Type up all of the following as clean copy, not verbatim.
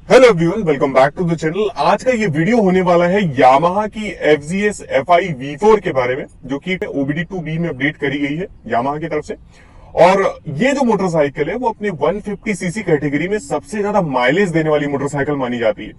Hello everyone, welcome back to the channel. आज का ये वीडियो होने वाला है यामाहा की FZS FI V4 के बारे में, जो कि OBD2B में अपडेट करी गई है यामाहा की तरफ से। और ये जो मोटरसाइकिल है वो अपने 150 सीसी कैटेगरी में सबसे ज्यादा माइलेज देने वाली मोटरसाइकिल मानी जाती है।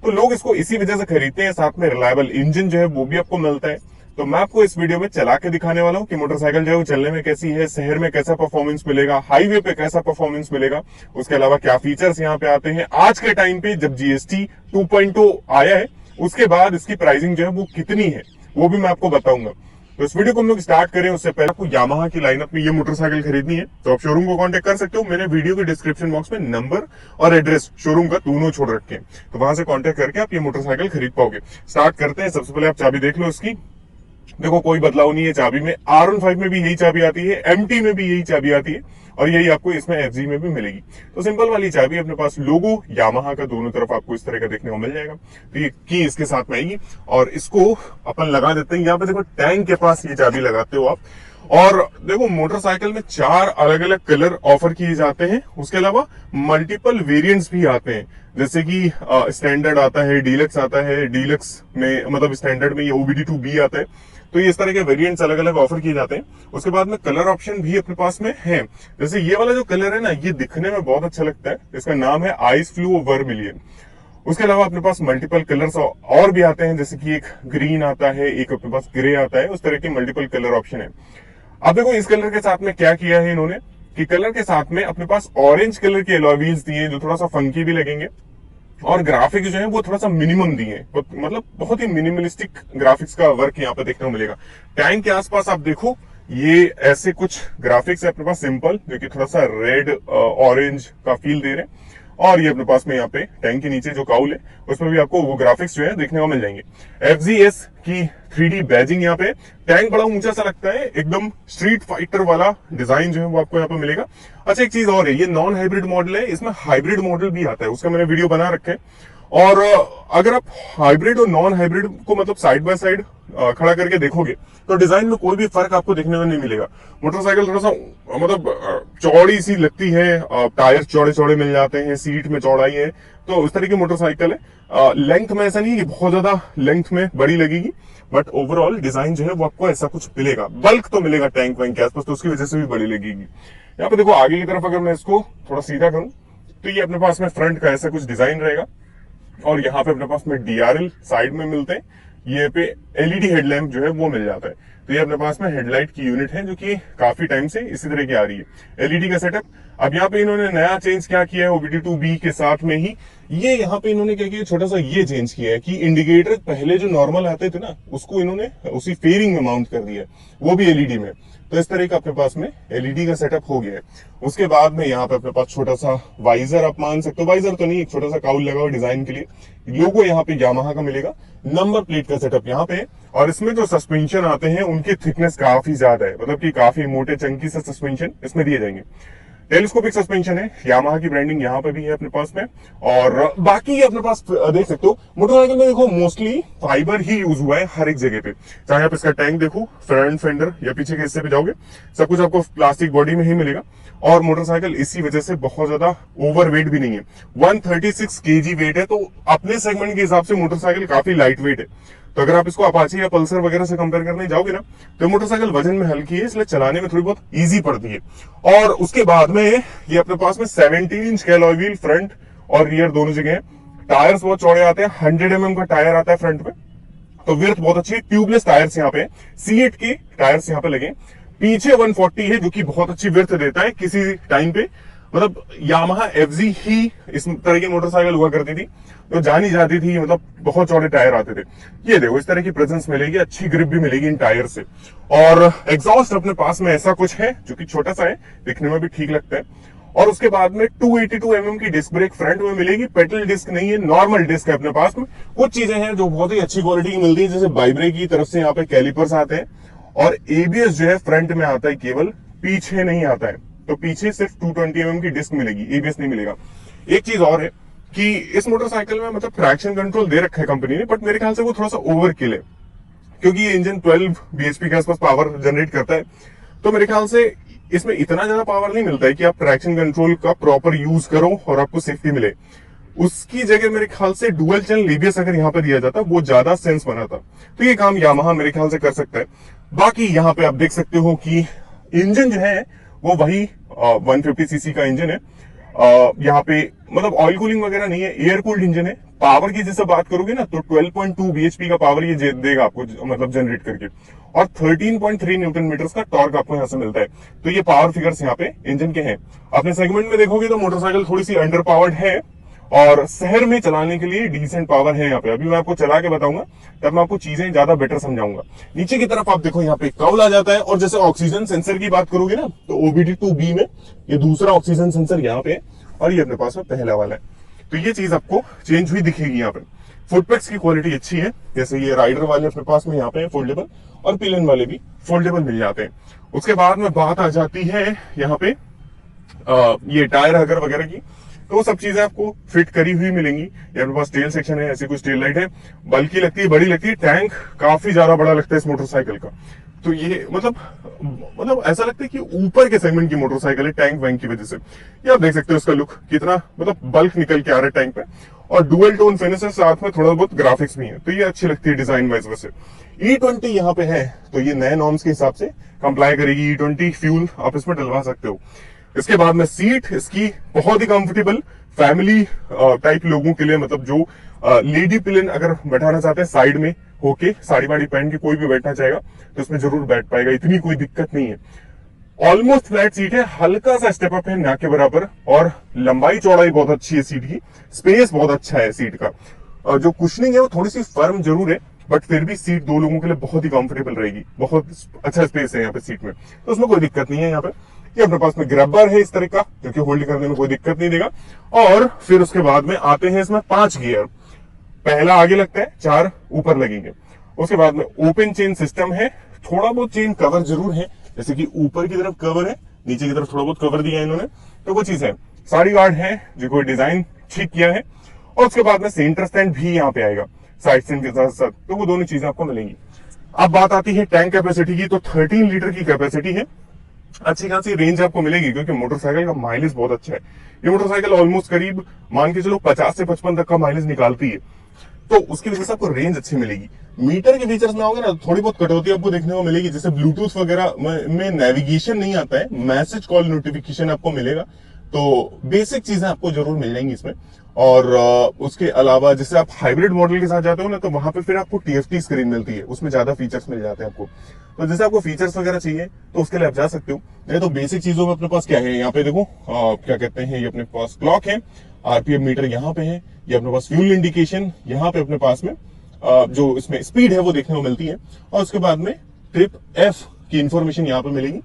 तो लोग इसको इसी वजह से खरीदते हैं, साथ में रिलायबल इंजन जो है वो भी आपको मिलता है। तो मैं आपको इस वीडियो में चला के दिखाने वाला हूं कि मोटरसाइकिल जो है वो चलने में कैसी है, शहर में कैसा परफॉर्मेंस मिलेगा, हाईवे पे कैसा परफॉर्मेंस मिलेगा, उसके अलावा क्या फीचर्स यहाँ पे आते हैं आज के टाइम पे जब GST 2.0 आया है, उसके बाद इसकी प्राइसिंग जो है वो कितनी है वो भी मैं आपको बताऊंगा। तो इस वीडियो को हम लोग स्टार्ट करें उससे पहले आपको यामाहा की लाइनअप में ये मोटरसाइकिल खरीदनी है तो आप शोरूम को कांटेक्ट कर सकते हो। मैंने वीडियो के डिस्क्रिप्शन बॉक्स में नंबर और एड्रेस शोरूम का दोनों छोड़ रखे हैं, तो वहां से कांटेक्ट करके आप ये मोटरसाइकिल खरीद पाओगे। स्टार्ट करते हैं। सबसे पहले आप चाबी देख लो इसकी। देखो कोई बदलाव नहीं है चाबी में। R15 में भी यही चाबी आती है, MT में भी यही चाबी आती है और यही आपको इसमें FZ में भी मिलेगी। तो सिंपल वाली चाबी, अपने पास लोगो यामाहा का दोनों तरफ आपको इस तरह का देखने को मिल जाएगा। तो ये की इसके साथ में आएगी और इसको अपन लगा देते हैं। यहाँ पे देखो टैंक के पास ये चाबी लगाते हो आप। और देखो मोटरसाइकिल में 4 अलग अलग कलर ऑफर किए जाते हैं, उसके अलावा मल्टीपल वेरिएंट्स भी आते हैं, जैसे कि स्टैंडर्ड आता है, डीलक्स आता है। डीलक्स में मतलब स्टैंडर्ड में ये OBD2B आता है। तो ये इस तरह के वेरिएंट्स अलग अलग ऑफर किए जाते हैं। उसके बाद में कलर ऑप्शन भी अपने पास में है। जैसे ये वाला जो कलर है ना, ये दिखने में बहुत अच्छा लगता है। इसका नाम है आइस फ्लू वर्मिलियन। उसके अलावा अपने पास मल्टीपल कलर्स और भी आते हैं, जैसे कि एक ग्रीन आता है, एक अपने पास ग्रे आता है। उस तरह के मल्टीपल कलर ऑप्शन है। अब देखो इस कलर के साथ में क्या किया है इन्होंने कि कलर के साथ में अपने पास ऑरेंज कलर के अलॉय व्हील्स दिए जो थोड़ा सा फंकी भी लगेंगे और ग्राफिक्स जो है वो थोड़ा सा मिनिमम दिए, मतलब बहुत ही मिनिमलिस्टिक ग्राफिक्स का वर्क यहाँ पे देखने को मिलेगा। टैंक के आसपास आप देखो ये ऐसे कुछ ग्राफिक्स है अपने पास सिंपल, जो कि थोड़ा सा रेड ऑरेंज का फील दे रहे हैं। और ये अपने पास में यहाँ पे टैंक के नीचे जो काउल है उसमें भी आपको वो ग्राफिक्स जो है देखने को मिल जाएंगे। FZS की 3D बैजिंग यहाँ पे। टैंक बड़ा ऊंचा सा लगता है, एकदम स्ट्रीट फाइटर वाला डिजाइन जो है वो आपको यहाँ पे मिलेगा। अच्छा एक चीज और है, ये नॉन हाइब्रिड मॉडल है, इसमें हाइब्रिड मॉडल भी आता है, उसका मैंने वीडियो बना रखे है। और अगर आप हाइब्रिड और नॉन हाइब्रिड को मतलब साइड बाय साइड खड़ा करके देखोगे तो डिजाइन में कोई भी फर्क आपको देखने को नहीं मिलेगा। मोटरसाइकिल थोड़ा सा मतलब चौड़ी सी लगती है, टायर चौड़े चौड़े मिल जाते हैं, सीट में चौड़ाई है, तो उस तरह की मोटरसाइकिल है। लेंथ में ऐसा नहीं है कि बहुत ज्यादा लेंथ में बड़ी लगेगी, बट ओवरऑल डिजाइन जो है वो आपको ऐसा कुछ मिलेगा। बल्क तो मिलेगा टैंक वैंक के आसपास, तो उसकी वजह से भी बड़ी लगेगी। यहाँ पे देखो आगे की तरफ अगर मैं इसको थोड़ा सीधा करूं तो ये अपने पास में फ्रंट का ऐसा कुछ डिजाइन रहेगा। और यहाँ पे अपने पास में DRL साइड में मिलते हैं, ये पे LED हेडलैम्प जो है वो मिल जाता है। तो ये अपने पास में हेडलाइट की यूनिट है जो कि काफी टाइम से इसी तरह की आ रही है, LED का सेटअप। अब यहाँ पे इन्होंने नया चेंज क्या किया है OBD2B के साथ में ही, ये यहाँ पे इन्होंने क्या किया, छोटा सा ये चेंज किया है कि इंडिकेटर पहले जो नॉर्मल आते थे ना उसको इन्होंने उसी फेयरिंग में माउंट कर दिया है, वो भी LED में। तो इस तरह का अपने पास में LED का सेटअप हो गया है। उसके बाद में यहाँ पे अपने पास छोटा सा वाइजर आप मान सकते हो, वाइजर तो नहीं, एक छोटा सा काउल लगा हुआ डिजाइन के लिए। लोगो यहाँ पे यामाहा का मिलेगा, नंबर प्लेट का सेटअप यहाँ पे। और इसमें जो सस्पेंशन आते हैं उनकी थिकनेस काफी ज्यादा है, मतलब कि काफी मोटे चंकी से सस्पेंशन इसमें दिए जाएंगे। टेलीस्कोपिक सस्पेंशन है, यामाहा की ब्रांडिंग यहाँ पे भी है अपने पास में। और बाकी अपने पास देख सकते हो मोटरसाइकिल में देखो मोस्टली फाइबर ही यूज हुआ है हर एक जगह पे। चाहे आप इसका टैंक देखो, फ्रंट फेंडर या पीछे के हिस्से पे जाओगे सब कुछ आपको प्लास्टिक बॉडी में ही मिलेगा। और मोटरसाइकिल इसी वजह से बहुत ज्यादा ओवर वेट भी नहीं है, 136 kg वेट है, तो अपने सेगमेंट के हिसाब से मोटरसाइकिल काफी लाइट वेट है। तो अगर आप इसको अपाचे या पल्सर वगैरह से कंपेयर करने जाओगे ना तो मोटरसाइकिल वजन में हल्की है, इसलिए चलाने में थोड़ी बहुत इजी पड़ती है। और उसके बाद में ये अपने पास में 17 इंच के अलॉय व्हील फ्रंट और रियर दोनों जगह है। टायर्स बहुत चौड़े आते हैं, 100 mm का टायर आता है फ्रंट में, तो विड्थ बहुत अच्छी है। ट्यूबलेस टायर्स यहाँ पे, C8 के टायर्स यहाँ पे लगे। पीछे 140 है जो कि बहुत अच्छी विड्थ देता है किसी टाइम पे, मतलब यामाहा FZ ही इस तरह की मोटरसाइकिल हुआ करती थी तो जानी जाती थी, मतलब बहुत चौड़े टायर आते थे। ये देखो इस तरह की प्रेजेंस मिलेगी, अच्छी ग्रिप भी मिलेगी इन टायर से। और एग्जॉस्ट अपने पास में ऐसा कुछ है जो कि छोटा सा है, दिखने में भी ठीक लगता है। और उसके बाद में 282 mm की डिस्क ब्रेक फ्रंट में मिलेगी, पेडल डिस्क नहीं है, नॉर्मल डिस्क है अपने पास में। कुछ चीजें हैं जो बहुत ही अच्छी क्वालिटी की मिलती है, जैसे बाइब्रे की तरफ से यहाँ पे कैलिपर्स आते हैं और ABS जो है फ्रंट में आता है, केवल पीछे नहीं आता है। तो पीछे सिर्फ 220 mm की डिस्क मिलेगी, ABS नहीं मिलेगा। एक चीज और है कि इस मोटरसाइकिल में मतलब ट्रैक्शन कंट्रोल दे रखा है कंपनी ने, बट मेरे ख्याल से वो थोड़ा सा ओवरकिल है, क्योंकि ये इंजन 12 bhp के आसपास पावर जनरेट करता है। तो मेरे ख्याल से इसमें इतना ज्यादा पावर नहीं मिलता है कि आप ट्रैक्शन कंट्रोल का प्रॉपर यूज करो और आपको सेफ्टी मिले। उसकी जगह मेरे ख्याल से डुअल चैनल एबीएस अगर यहाँ पे दिया जाता वो ज्यादा सेंस बनाता। तो ये काम यामाहा मेरे ख्याल से कर सकता है। बाकी यहाँ पे आप देख सकते हो कि इंजन जो है वो वही 150 सीसी का इंजन है। यहाँ पे मतलब ऑयल कूलिंग वगैरह नहीं है, एयर कूल्ड इंजन है। पावर की जैसे बात करोगे ना तो 12.2 bhp का पावर ये देगा आपको, मतलब जनरेट करके, और 13.3 न्यूटन मीटर्स का टॉर्क आपको यहाँ से मिलता है। तो ये पावर फिगर्स यहाँ पे इंजन के हैं। अपने सेगमेंट में देखोगे तो मोटरसाइकिल थोड़ी सी अंडर पावर्ड है और शहर में चलाने के लिए डिसेंट पावर है यहाँ पे। अभी मैं आपको चला के बताऊंगा तब मैं आपको चीजें ज्यादा बेटर समझाऊंगा। नीचे की तरफ आप देखो यहाँ पे कौल आ जाता है, और जैसे ऑक्सीजन सेंसर की बात करोगे ना तो OBD2B में ये दूसरा ऑक्सीजन सेंसर यहाँ पे है और ये अपने पास में पहला वाला है। तो ये चीज आपको चेंज हुई दिखेगी यहाँ पे। फुटपैक्स की क्वालिटी अच्छी है, जैसे ये राइडर वाले अपने पास में यहाँ पे फोल्डेबल, और पिलियन वाले भी फोल्डेबल मिल जाते हैं। उसके बाद में बात आ जाती है यहाँ पे ये टायर हगर वगैरह की, तो वो सब चीजें आपको फिट करी हुई मिलेंगी। ये अपने पास टेल सेक्शन है, ऐसी कुछ टेल लाइट है, बल्कि लगती है, बड़ी लगती है, टैंक काफी ज्यादा बड़ा लगता है इस मोटरसाइकिल का। तो ये मतलब ऐसा लगता है कि ऊपर के सेगमेंट की मोटरसाइकिल है टैंक वैंक की वजह से। ये आप देख सकते हो इसका लुक कितना मतलब बल्क निकल के आ रहा है टैंक पे, और डुअल टोन फिनिश है, साथ में थोड़ा बहुत ग्राफिक्स भी है, तो ये अच्छी लगती है डिजाइन वाइज। वैसे E20 यहाँ पे है तो ये नए नॉर्म्स के हिसाब से कंप्लाई करेगी। E20 फ्यूल आप इसमें डलवा सकते हो। इसके बाद में सीट इसकी बहुत ही कंफर्टेबल, फैमिली टाइप लोगों के लिए, मतलब जो लेडी पिलियन अगर बैठाना चाहते हैं साइड में होके, साड़ी वाड़ी पहन के कोई भी बैठना चाहेगा तो इसमें जरूर बैठ पाएगा, इतनी कोई दिक्कत नहीं है। ऑलमोस्ट फ्लैट सीट है, हल्का सा स्टेप अप है ना के बराबर, और लंबाई चौड़ाई बहुत अच्छी है सीट की, स्पेस बहुत अच्छा है सीट का। जो कुशनिंग है वो थोड़ी सी फर्म जरूर है, बट फिर भी सीट दो लोगों के लिए बहुत ही कंफर्टेबल रहेगी। बहुत अच्छा स्पेस है यहाँ पे सीट में, तो उसमें कोई दिक्कत नहीं है। यहाँ पे ये अपने पास में ग्रैबर है इस तरह का, जो कि होल्ड करने में कोई दिक्कत नहीं देगा। और फिर उसके बाद में आते हैं इसमें 5 गियर, पहला आगे लगता है, 4 ऊपर लगेंगे। उसके बाद में ओपन चेन सिस्टम है, थोड़ा बहुत चेन कवर जरूर है, जैसे कि ऊपर की तरफ कवर है, नीचे की तरफ थोड़ा बहुत कवर दिया है इन्होंने, तो वो चीज है। साड़ी गार्ड है जो कोई डिजाइन ठीक किया है, और उसके बाद में सेंटर स्टैंड भी यहाँ पे आएगा साइड स्टैंड के साथ साथ, तो वो दोनों चीजें आपको मिलेंगी। अब बात आती है टैंक कैपेसिटी की, तो 13 लीटर की कैपेसिटी है, अच्छी खासी रेंज आपको मिलेगी, क्योंकि मोटरसाइकिल का माइलेज बहुत अच्छा है। ये मोटरसाइकिल ऑलमोस्ट करीब मान के चलो 50 से 55 तक का माइलेज निकालती है, तो उसकी वजह से आपको रेंज अच्छी मिलेगी। मीटर के फीचर्स में आओगे ना, थोड़ी बहुत कटौती आपको देखने को मिलेगी, जैसे ब्लूटूथ वगैरह में नेविगेशन नहीं आता है, मैसेज कॉल नोटिफिकेशन आपको मिलेगा, तो बेसिक चीजें आपको जरूर मिल जाएंगी इसमें। और उसके अलावा जैसे आप हाइब्रिड मॉडल के साथ जाते हो ना, तो वहां पे फिर आपको TFT स्क्रीन मिलती है, उसमें ज्यादा फीचर्स मिल जाते हैं आपको। तो जैसे आपको फीचर्स वगैरह चाहिए तो उसके लिए आप जा सकते हो। नहीं तो बेसिक चीजों में अपने पास क्या है, यहाँ पे देखो क्या कहते हैं, ये अपने पास क्लॉक है, RPM मीटर यहाँ पे है, ये अपने पास फ्यूल इंडिकेशन यहाँ पे अपने पास में जो इसमें स्पीड है वो देखने को मिलती है, और उसके बाद में ट्रिप F की इंफॉर्मेशन यहाँ पे मिलेगी।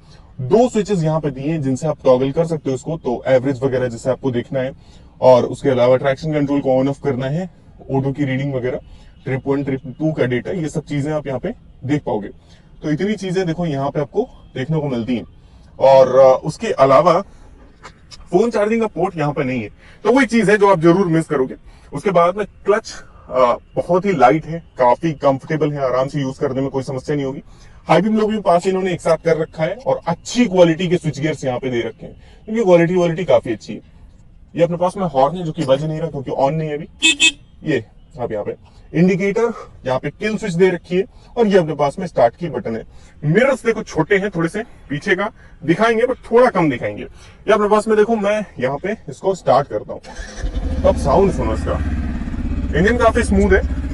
2 स्विचेस यहाँ पे दिए हैं जिनसे आप टॉगल कर सकते हो इसको, तो एवरेज वगैरह जैसे आपको देखना है, और उसके अलावा ट्रैक्शन कंट्रोल को ऑन ऑफ करना है, ऑटो की रीडिंग वगैरह, ट्रिप 1 ट्रिप 2 का डेटा, ये सब चीजें आप यहाँ पे देख पाओगे। तो इतनी चीजें देखो यहाँ पे आपको देखने को मिलती हैं। और उसके अलावा फोन चार्जिंग का पोर्ट यहाँ पे नहीं है, तो वही चीज है जो आप जरूर मिस करोगे। उसके बाद में क्लच बहुत ही लाइट है, काफी कंफर्टेबल है, आराम से यूज करने में कोई समस्या नहीं होगी। हाई बीम लो बीम पास इन्होंने एक साथ कर रखा है, और अच्छी क्वालिटी के स्विच गियर्स यहाँ पे दे रखे हैं, क्योंकि क्वालिटी काफी अच्छी है। ये अपने पास में हॉर्न है जो कि बज नहीं रहा क्योंकि ऑन नहीं है अभी। ये आप यहाँ पे इंडिकेटर, यहाँ पे किल स्विच दे रखी है, और ये अपने पास में स्टार्ट की बटन है। मिरर्स देखो छोटे हैं थोड़े से, पीछे का दिखाएंगे बट थोड़ा कम दिखाएंगे। ये अपने पास में देखो, मैं यहाँ पे इसको स्टार्ट करता हूँ, अब साउंड सुनो इसका। इंजन काफी स्मूथ है,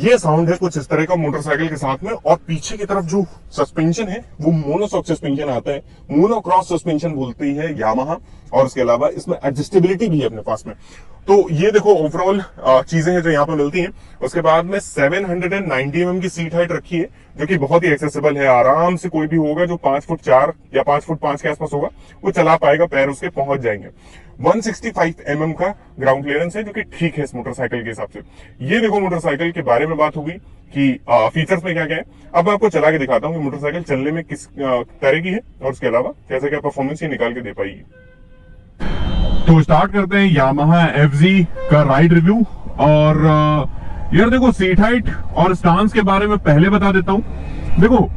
ये साउंड है कुछ इस तरह का मोटरसाइकिल के साथ में। और पीछे की तरफ जो सस्पेंशन है वो मोनोशॉक सस्पेंशन आता है, मोनोक्रॉस सस्पेंशन बोलती है यामाहा, और उसके अलावा इसमें एडजस्टेबिलिटी भी है अपने पास में। तो ये देखो ओवरऑल चीजें हैं जो यहाँ पे मिलती हैं। उसके बाद में 790 mm की सीट हाइट रखी है, जो कि बहुत ही एक्सेसिबल है। आराम से कोई भी होगा जो 5 फुट 4 या 5 फुट 5 के आसपास होगा वो चला पाएगा, पैर उसके पहुंच जाएंगे। 165 mm का ग्राउंड क्लियरेंस है, जो कि ठीक है इस मोटरसाइकिल के हिसाब से। ये देखो मोटरसाइकिल के बारे में बात होगी कि फीचर्स में क्या क्या है। अब मैं आपको चला के दिखाता हूँ कि मोटरसाइकिल चलने में किस तरह की है और उसके अलावा कैसे क्या परफॉर्मेंस ये निकाल के दे पाएगी। तो स्टार्ट करते हैं यामाहा एफजी का राइड रिव्यू। और यार देखो, सीट हाइट और स्टांस के बारे में पहले बता देता हूं। देखो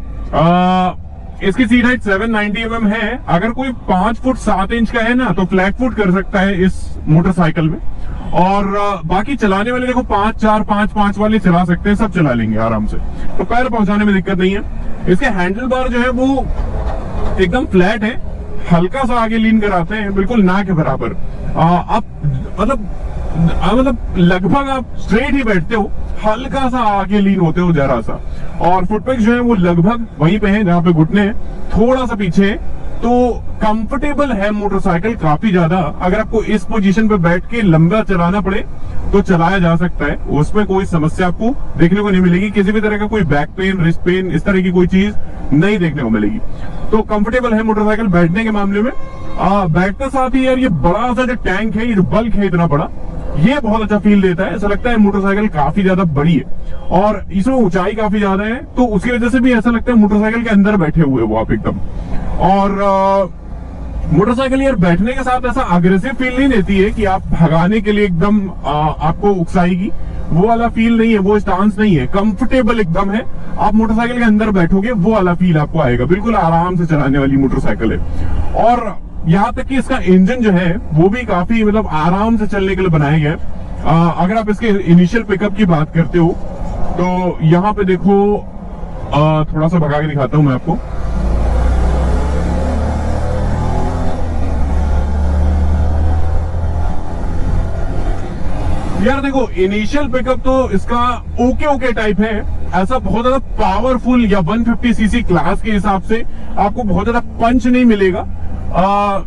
इसकी सीट हाइट 790 mm है। अगर कोई 5 फुट 7 इंच का है ना तो फ्लैट फुट कर सकता है इस मोटरसाइकिल में। और बाकी चलाने वाले देखो 5 4 5 5 वाले चला सकते हैं, सब चला लेंगे आराम से, तो पैर पहुंचाने में दिक्कत नहीं है। इसके हैंडल बार जो है वो एकदम फ्लैट है, हल्का सा आगे लीन कराते हैं, बिल्कुल ना के बराबर। आप मतलब लगभग आप स्ट्रेट ही बैठते हो, हल्का सा आगे लीन होते हो जरा सा। और फुटपेग जो है वो लगभग वहीं पे है जहां पे घुटने हैं, थोड़ा सा पीछे है। तो कंफर्टेबल है मोटरसाइकिल काफी ज्यादा। अगर आपको इस पोजीशन पे बैठ के लंबा चलाना पड़े तो चलाया जा सकता है, उसमें कोई समस्या आपको देखने को नहीं मिलेगी। किसी भी तरह का कोई बैक पेन, रिस्ट पेन, इस तरह की कोई चीज नहीं देखने को मिलेगी। तो कंफर्टेबल है मोटरसाइकिल बैठने के मामले में। बैठते साथ ही यार ये बड़ा सा जो टैंक है, ये जो बल्क है इतना बड़ा, ये बहुत अच्छा फील देता है। ऐसा लगता है मोटरसाइकिल काफी ज्यादा बड़ी है और इसमें ऊंचाई काफी ज्यादा है, तो उसकी वजह से भी ऐसा लगता है मोटरसाइकिल के अंदर बैठे हुए वो आप एकदम। और मोटरसाइकिल यार बैठने के साथ ऐसा अग्रेसिव फील नहीं देती है कि आप भगाने के लिए एकदम आपको उकसाएगी, वो वाला फील नहीं है, वो स्टांस नहीं है। कंफर्टेबल एकदम है, आप मोटरसाइकिल के अंदर बैठोगे वो वाला फील आपको आएगा। बिल्कुल आराम से चलाने वाली मोटरसाइकिल है। और यहाँ तक कि इसका इंजन जो है वो भी काफी मतलब आराम से चलने के लिए बनाया गया है। अगर आप इसके इनिशियल पिकअप की बात करते हो तो यहाँ पे देखो, थोड़ा सा भगा के दिखाता हूं मैं आपको। यार देखो, इनिशियल पिकअप तो इसका ओके टाइप है। ऐसा बहुत ज्यादा पावरफुल या 150 सीसी क्लास के हिसाब से आपको बहुत ज्यादा पंच नहीं मिलेगा।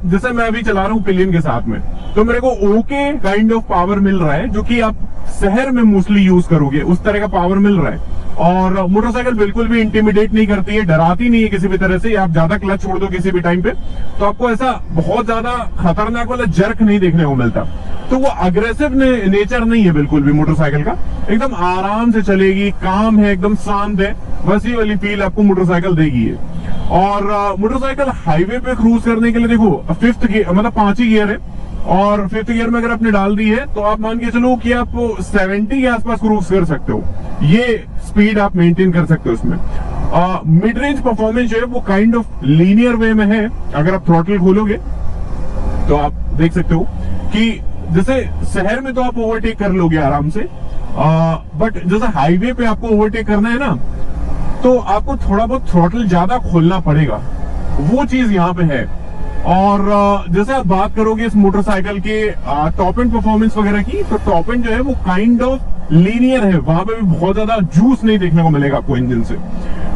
जैसे मैं अभी चला रहा हूँ पिलियन के साथ में, तो मेरे को ओके काइंड ऑफ पावर मिल रहा है, जो कि आप शहर में मोस्टली यूज करोगे उस तरह का पावर मिल रहा है। और मोटरसाइकिल बिल्कुल भी इंटिमिडेट नहीं करती है, डराती नहीं है किसी भी तरह से। आप ज्यादा क्लच छोड़ दो किसी भी टाइम पे तो आपको ऐसा बहुत ज्यादा खतरनाक वाला जर्क नहीं देखने को मिलता। तो वो अग्रेसिव नेचर नहीं है बिल्कुल भी मोटरसाइकिल का। एकदम आराम से चलेगी, काम है, एकदम शांत है, बस ये वाली फील आपको मोटरसाइकिल देगी है। और मोटरसाइकिल हाईवे पे क्रूज करने के लिए देखो 5th गियर, मतलब 5 ही गियर है, और 5th गियर में अगर आपने डाल दी है तो आप मान के चलो कि आप 70 के आसपास क्रूज कर सकते हो। ये स्पीड आप मेंटेन कर सकते हो उसमें। मिड रेंज परफॉर्मेंस जो है वो काइंड ऑफ लीनियर वे में है। अगर आप थ्रॉटल खोलोगे तो आप देख सकते हो कि जैसे शहर में तो आप ओवरटेक कर लोगे आराम से, बट जैसे हाईवे पे आपको ओवरटेक करना है ना, तो आपको थोड़ा बहुत थ्रॉटल ज्यादा खोलना पड़ेगा, वो चीज यहाँ पे है। और जैसे आप बात करोगे इस मोटरसाइकिल के टॉप एंड परफॉर्मेंस वगैरह की, तो टॉप एंड जो है वो काइंड ऑफ लीनियर है, वहां पे भी बहुत ज्यादा जूस नहीं देखने को मिलेगा आपको इंजन से।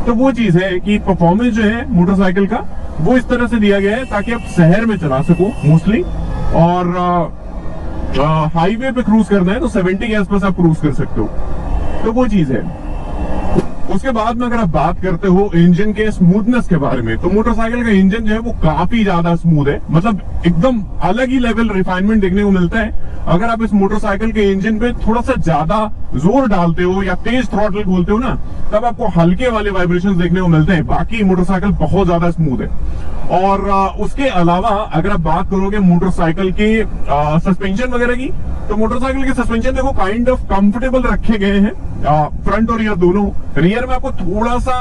तो वो चीज है कि परफॉर्मेंस जो है मोटरसाइकिल का वो इस तरह से दिया गया है ताकि आप शहर में चला सको मोस्टली, और हाईवे पे क्रूज करना है तो 70 के आसपास आप क्रूज कर सकते हो। तो वो चीज है। उसके बाद में अगर आप बात करते हो इंजन के स्मूथनेस के बारे में, तो मोटरसाइकिल का इंजन जो है वो काफी ज्यादा स्मूथ है, मतलब एकदम अलग ही लेवल रिफाइनमेंट देखने को मिलता है। अगर आप इस मोटरसाइकिल के इंजन पे थोड़ा सा ज्यादा जोर डालते हो या तेज थ्रॉटल खोलते हो ना, तब आपको हल्के वाले वाइब्रेशंस देखने को मिलते हैं। बाकी मोटरसाइकिल बहुत ज्यादा स्मूथ है। और उसके अलावा अगर आप बात करोगे मोटरसाइकिल के सस्पेंशन वगैरह की, तो मोटरसाइकिल के सस्पेंशन देखो काइंड ऑफ कंफर्टेबल रखे गए हैं, फ्रंट और रियर दोनों। रियर में आपको थोड़ा सा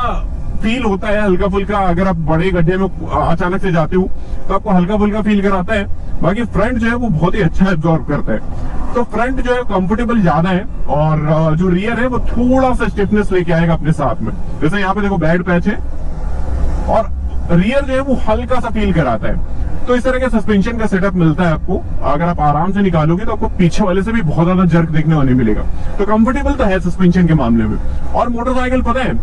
फील होता है हल्का फुल्का, अगर आप बड़े गड्ढे में अचानक से जाते हो तो आपको हल्का फुल्का फील कराता है। बाकी फ्रंट जो है वो बहुत ही अच्छा एब्जॉर्ब करता है। तो फ्रंट जो है कंफर्टेबल ज्यादा है, और जो रियर है वो थोड़ा सा स्टिफनेस लेके आएगा अपने साथ में। जैसे यहाँ पे देखो बैड पैच है, और रियर जो है वो हल्का सा फील कराता है। तो इस तरह के सस्पेंशन का सेटअप मिलता है आपको। अगर आप आराम से निकालोगे तो आपको पीछे वाले से भी बहुत ज्यादा जर्क देखने को नहीं मिलेगा। तो कंफर्टेबल तो है सस्पेंशन के मामले में। और मोटरसाइकिल पता है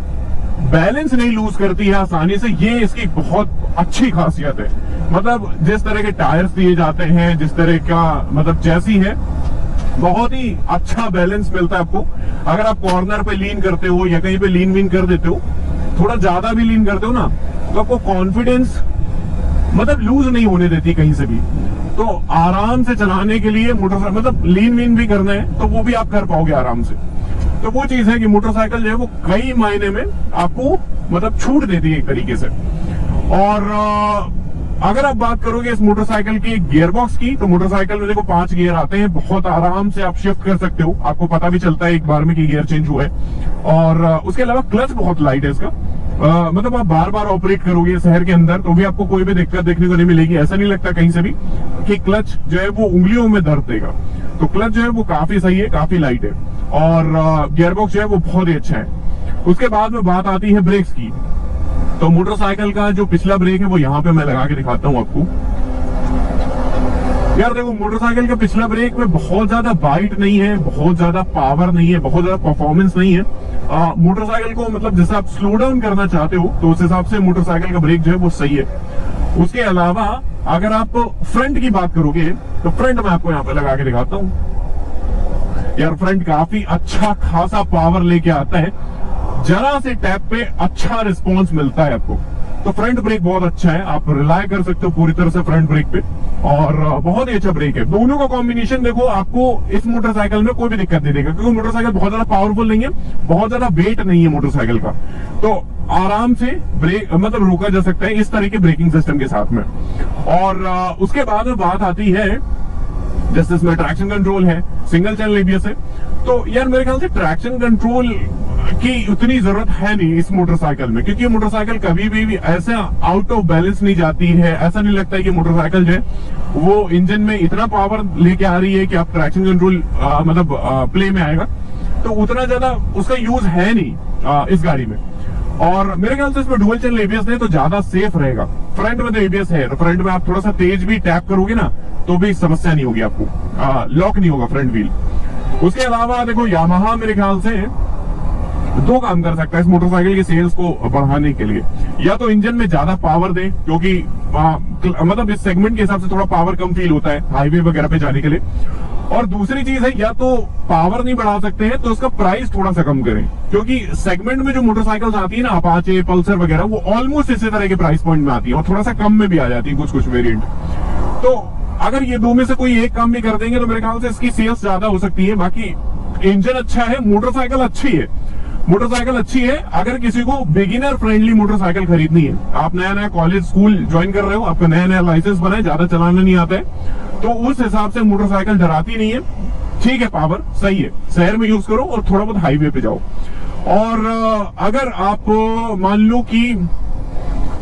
बैलेंस नहीं लूज करती है आसानी से, ये इसकी बहुत अच्छी खासियत है। मतलब जिस तरह के टायर्स दिए जाते हैं, जिस तरह का मतलब चैसी है, बहुत ही अच्छा बैलेंस मिलता है आपको। अगर आप कॉर्नर पे लीन करते हो या कहीं पे लीन वीन कर देते हो थोड़ा ज्यादा भी लीन करते हो ना तो आपको कॉन्फिडेंस मतलब लूज नहीं होने देती कहीं से भी। तो आराम से चलाने के लिए मोटरसाइकिल मतलब लीन वीन भी करना है तो वो भी आप कर पाओगे आराम से। तो वो चीज है कि मोटरसाइकिल जो है वो कई मायने में आपको मतलब छूट देती है एक तरीके से। और अगर आप बात करोगे इस मोटरसाइकिल की गियर बॉक्स की, तो मोटरसाइकिल में देखो 5 गियर आते हैं, बहुत आराम से आप शिफ्ट कर सकते हो, आपको पता भी चलता है एक बार में कि गियर चेंज हुआ है। और उसके अलावा क्लच बहुत लाइट है इसका, मतलब आप बार बार ऑपरेट करोगे शहर के अंदर तो भी आपको कोई भी दिक्कत देखने को नहीं मिलेगी। ऐसा नहीं लगता कहीं से भी कि क्लच जो है वो उंगलियों में दर्द देगा। तो क्लच जो है वो काफी सही है, काफी लाइट है, और गियर बॉक्स जो है वो बहुत ही अच्छा है। उसके बाद में बात आती है ब्रेक्स की। तो मोटरसाइकिल का जो पिछला ब्रेक है वो यहाँ पे मैं लगा के दिखाता हूँ आपको। यार देखो, मोटरसाइकिल का पिछला ब्रेक में बहुत ज्यादा बाइट नहीं है, बहुत ज्यादा पावर नहीं है, बहुत ज्यादा परफॉर्मेंस नहीं है। मोटरसाइकिल को मतलब जैसे आप स्लो डाउन करना चाहते हो तो उस हिसाब से मोटरसाइकिल का ब्रेक जो है वो सही है। उसके अलावा अगर आप फ्रंट की बात करोगे तो फ्रंट में आपको यहाँ पे लगा के दिखाता हूँ। यार फ्रंट काफी अच्छा खासा पावर लेके आता है, जरा से टैप पे अच्छा रिस्पॉन्स मिलता है आपको। तो फ्रंट ब्रेक बहुत अच्छा है, आप रिलाय कर सकते हो पूरी तरह से फ्रंट ब्रेक पे, और बहुत ही अच्छा ब्रेक है। दोनों का कॉम्बिनेशन देखो, आपको इस मोटरसाइकिल में कोई भी दिक्कत नहीं देगा, क्योंकि मोटरसाइकिल बहुत ज्यादा पावरफुल नहीं है, बहुत ज्यादा वेट नहीं है मोटरसाइकिल का, तो आराम से ब्रेक मतलब रोका जा सकता है इस तरह के ब्रेकिंग सिस्टम के साथ में। और उसके बाद में बात आती है जैसे इसमें ट्रैक्शन कंट्रोल है, सिंगल चैनल एबीएस है। तो यार मेरे ख्याल से ट्रैक्शन कंट्रोल की उतनी जरूरत है नहीं इस मोटरसाइकिल में, क्योंकि मोटरसाइकिल कभी भी ऐसे आउट ऑफ बैलेंस नहीं जाती है। ऐसा नहीं लगता है कि मोटरसाइकिल जो है वो इंजन में इतना पावर लेके आ रही है कि आप ट्रैक्शन कंट्रोल मतलब प्ले में आएगा, तो उतना ज्यादा उसका यूज है नहीं इस गाड़ी में। और मेरे ख्याल से इसमें डुअल चैनल एबीएस है तो ज्यादा सेफ रहेगा। फ्रंट में तो एबीएस है, तो फ्रंट में आप थोड़ा सा तेज भी टैप करोगे ना तो भी समस्या नहीं होगी आपको, लॉक नहीं होगा फ्रंट व्हील। उसके अलावा देखो, यामाहा मेरे ख्याल से 2 काम कर सकता है इस मोटरसाइकिल की सेल्स को बढ़ाने के लिए। या तो इंजन में ज्यादा पावर दे, क्योंकि मतलब इस सेगमेंट के हिसाब से थोड़ा पावर कम फील होता है हाईवे वगैरह पे जाने के लिए। और दूसरी चीज है, या तो पावर नहीं बढ़ा सकते हैं तो उसका प्राइस थोड़ा सा कम करें, क्योंकि सेगमेंट में जो मोटरसाइकिल्स आती है ना, अपाचे, पल्सर वगैरह, वो ऑलमोस्ट इसी तरह के प्राइस पॉइंट में आती है, और थोड़ा सा कम में भी आ जाती है कुछ वेरिएंट। तो अगर ये 2 में से कोई एक काम भी कर देंगे तो मेरे ख्याल से इसकी सेल्स ज्यादा हो सकती है। बाकी इंजन अच्छा है, मोटरसाइकिल अच्छी है, मोटरसाइकिल अच्छी है। अगर किसी को बिगिनर फ्रेंडली मोटरसाइकिल खरीदनी है, आप नया कॉलेज स्कूल ज्वाइन कर रहे हो, आपका नया लाइसेंस बना है, ज्यादा चलाना नहीं आता है, तो उस हिसाब से मोटरसाइकिल डराती नहीं है, ठीक है, पावर सही है, शहर में यूज करो और थोड़ा बहुत हाईवे पे जाओ। और अगर आप मान लो कि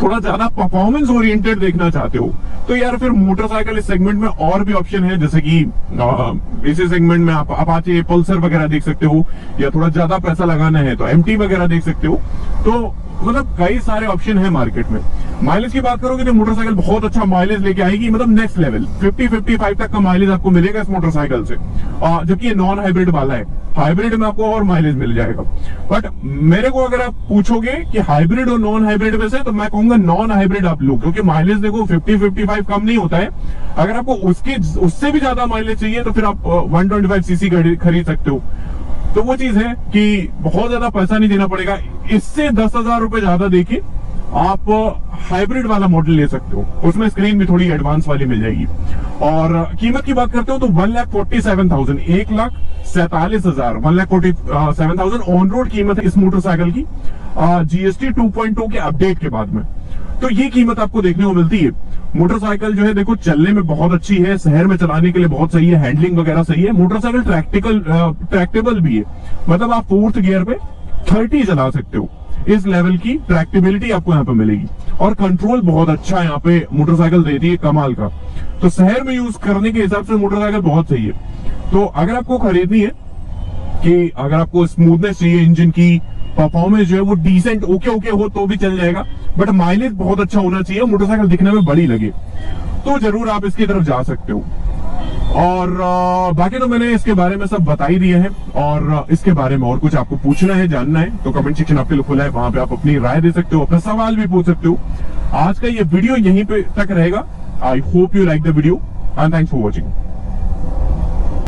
थोड़ा ज्यादा परफॉर्मेंस ओरिएंटेड देखना चाहते हो तो यार फिर मोटरसाइकिल इस सेगमेंट में और भी ऑप्शन है, जैसे कि इसी सेगमेंट में आप अपाचे, पल्सर वगैरह देख सकते हो, या थोड़ा ज्यादा पैसा लगाना है तो एमटी वगैरह देख सकते हो। तो मतलब कई सारे ऑप्शन है मार्केट में। माइलेज की बात करोगे तो मोटरसाइकिल बहुत अच्छा माइलेज लेके आएगी, मतलब नेक्स्ट लेवल 50-55 तक का माइलेज आपको मिलेगा इस मोटरसाइकिल से, जबकि ये नॉन हाइब्रिड वाला है। हाइब्रिड में आपको और माइलेज मिल जाएगा। बट मेरे को अगर आप पूछोगे कि हाइब्रिड और नॉन हाइब्रिड में से, तो मैं कहूंगा नॉन हाइब्रिड आप लो, क्योंकि माइलेज देखो 50-55 कम नहीं होता है। अगर आपको उससे भी ज्यादा माइलेज चाहिए तो फिर आप 125 सीसी खरीद सकते हो। तो वो चीज है कि बहुत ज्यादा पैसा नहीं देना पड़ेगा, इससे 10,000 रुपए ज्यादा देके आप हाइब्रिड वाला मॉडल ले सकते हो, उसमें स्क्रीन भी थोड़ी एडवांस वाली मिल जाएगी। और कीमत की बात करते हो तो 1,47,000, 1,47,000, 1,47,000 ऑन रोड कीमत है इस मोटरसाइकिल की, जीएसटी 2.2 के अपडेट के बाद में। तो ये कीमत आपको देखने को मिलती है। मोटरसाइकिल जो है देखो चलने में बहुत अच्छी है, शहर में चलाने के लिए बहुत सही है, हैंडलिंग वगैरह सही है। मोटरसाइकिल ट्रैक्टेबल भी है, मतलब आप 4th गियर पे 30 चला सकते हो, इस लेवल की ट्रैक्टेबिलिटी आपको यहाँ पे मिलेगी। और कंट्रोल बहुत अच्छा यहाँ पे मोटरसाइकिल देती है, कमाल का। तो शहर में यूज करने के हिसाब से मोटरसाइकिल बहुत सही है। तो अगर आपको खरीदनी है कि अगर आपको स्मूथनेस चाहिए, इंजन की परफॉर्मेंस जो है वो डिसेंट ओके हो तो भी चल जाएगा, बट माइलेज बहुत अच्छा होना चाहिए, मोटरसाइकिल दिखने में बड़ी लगे, तो जरूर आप इसकी तरफ जा सकते हो। और बाकी तो मैंने इसके बारे में सब बता ही दिया है। और इसके बारे में और कुछ आपको पूछना है, जानना है, तो कमेंट सेक्शन आपके लिए खुला है, वहां पे आप अपनी राय दे सकते हो, अपना सवाल भी पूछ सकते हो। आज का ये वीडियो यहीं पे तक रहेगा। I hope you like the video and thanks for watching.